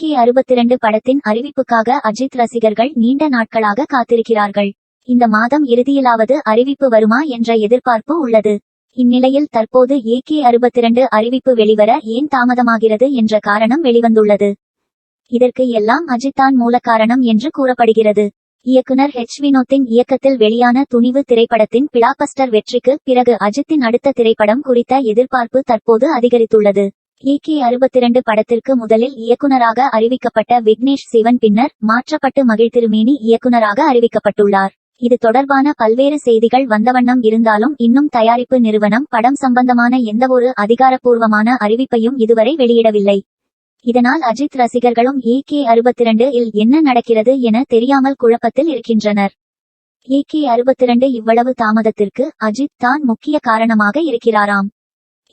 AK-62 படத்தின் அறிவிப்புக்காக அஜித் ரசிகர்கள் நீண்ட நாட்களாக காத்திருக்கிறார்கள். இந்த மாதம் இறுதியிலாவது அறிவிப்பு வருமா என்ற எதிர்பார்ப்பு உள்ளது. இந்நிலையில் தற்போது AK-62 அறிவிப்பு வெளிவர ஏன் தாமதமாகிறது என்ற காரணம் வெளிவந்துள்ளது. இதற்கு எல்லாம் அஜித் தான் மூல காரணம் என்று கூறப்படுகிறது. இயக்குனர் வினோத்தின் இயக்கத்தில் வெளியான துணிவு திரைப்படத்தின் பிளாக்பஸ்டர் வெற்றிக்கு பிறகு அஜித்தின் அடுத்த திரைப்படம் குறித்த எதிர்பார்ப்பு தற்போது அதிகரித்துள்ளது. AK-62 படத்திற்கு முதலில் இயக்குனராக அறிவிக்கப்பட்ட விக்னேஷ் சிவன் பின்னர் மாற்றப்பட்டு மகிழ்திருமேனி இயக்குனராக அறிவிக்கப்பட்டுள்ளார். இது தொடர்பான பல்வேறு செய்திகள் வந்தவண்ணம் இருந்தாலும் இன்னும் தயாரிப்பு நிறுவனம் படம் சம்பந்தமான எந்தவொரு அதிகாரப்பூர்வமான அறிவிப்பையும் இதுவரை வெளியிடவில்லை. இதனால் அஜித் ரசிகர்களும் AK-62 இல் என்ன நடக்கிறது என தெரியாமல் குழப்பத்தில் இருக்கின்றனர். AK-62 இவ்வளவு தாமதத்திற்கு அஜித் தான் முக்கிய காரணமாக இருக்கிறாராம்.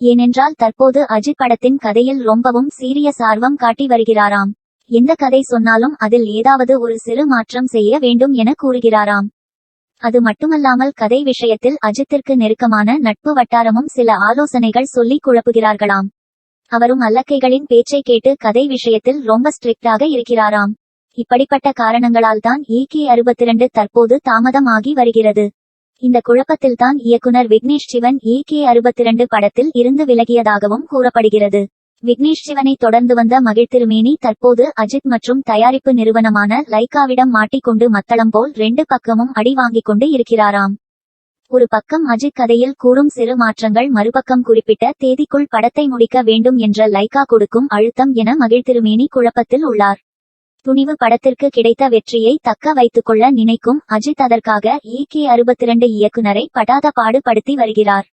ஏனென்றால் தற்போது அஜித் படத்தின் கதையில் ரொம்பவும் சீரியஸ் ஆர்வம் காட்டி வருகிறாராம். எந்த கதை சொன்னாலும் அதில் ஏதாவது ஒரு சிறு மாற்றம் செய்ய வேண்டும் என கூறுகிறாராம். அது மட்டுமல்லாமல் கதை விஷயத்தில் அஜித்திற்கு நெருக்கமான நட்பு வட்டாரமும் சில ஆலோசனைகள் சொல்லி குழப்புகிறார்களாம். அவரும் அல்லக்கைகளின் பேச்சை கேட்டு கதை விஷயத்தில் ரொம்ப ஸ்ட்ரிக்டாக இருக்கிறாராம். இப்படிப்பட்ட காரணங்களால் தான் AK-62 தற்போது தாமதம் ஆகி வருகிறது. இந்த குழப்பத்தில்தான் இயக்குனர் விக்னேஷ் சிவன் AK-62 படத்தில் இருந்து விலகியதாகவும் கூறப்படுகிறது. விக்னேஷ் சிவனை தொடர்ந்து வந்த மகிழ்திருமேனி தற்போது அஜித் மற்றும் தயாரிப்பு நிறுவனமான லைக்காவிடம் மாட்டிக்கொண்டு மத்தளம் போல் 2 பக்கமும் அடி வாங்கிக் கொண்டு இருக்கிறாராம். ஒரு பக்கம் அஜித் கதையில் கூறும் சிறு மாற்றங்கள், மறுபக்கம் குறிப்பிட்ட தேதிக்குள் படத்தை முடிக்க வேண்டும் என்ற லைக்கா கொடுக்கும் அழுத்தம் என மகிழ்திருமேனி குழப்பத்தில் உள்ளார். துணிவு படத்திற்கு கிடைத்த வெற்றியை தக்க வைத்துக் கொள்ள நினைக்கும் அஜித் அதற்காக AK-62 இயக்குனரை படாத பாடு படுத்தி வருகிறார்.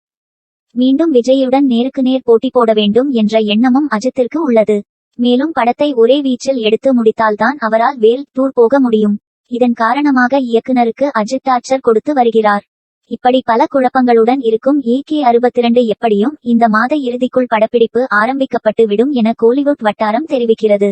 மீண்டும் விஜயுடன் நேருக்கு நேர் போட்டி போட வேண்டும் என்ற எண்ணமும் அஜித்திற்கு உள்ளது. மேலும் படத்தை ஒரே வீச்சில் எடுத்து முடித்தால்தான் அவரால் வேல் டூர் போக முடியும். இதன் காரணமாக இயக்குனருக்கு அஜித் டார்ச்சர் கொடுத்து வருகிறார். இப்படி பல குழப்பங்களுடன் இருக்கும் AK-62 எப்படியும் இந்த மாத இறுதிக்குள் படப்பிடிப்பு ஆரம்பிக்கப்பட்டு விடும் என கோலிவுட் வட்டாரம் தெரிவிக்கிறது.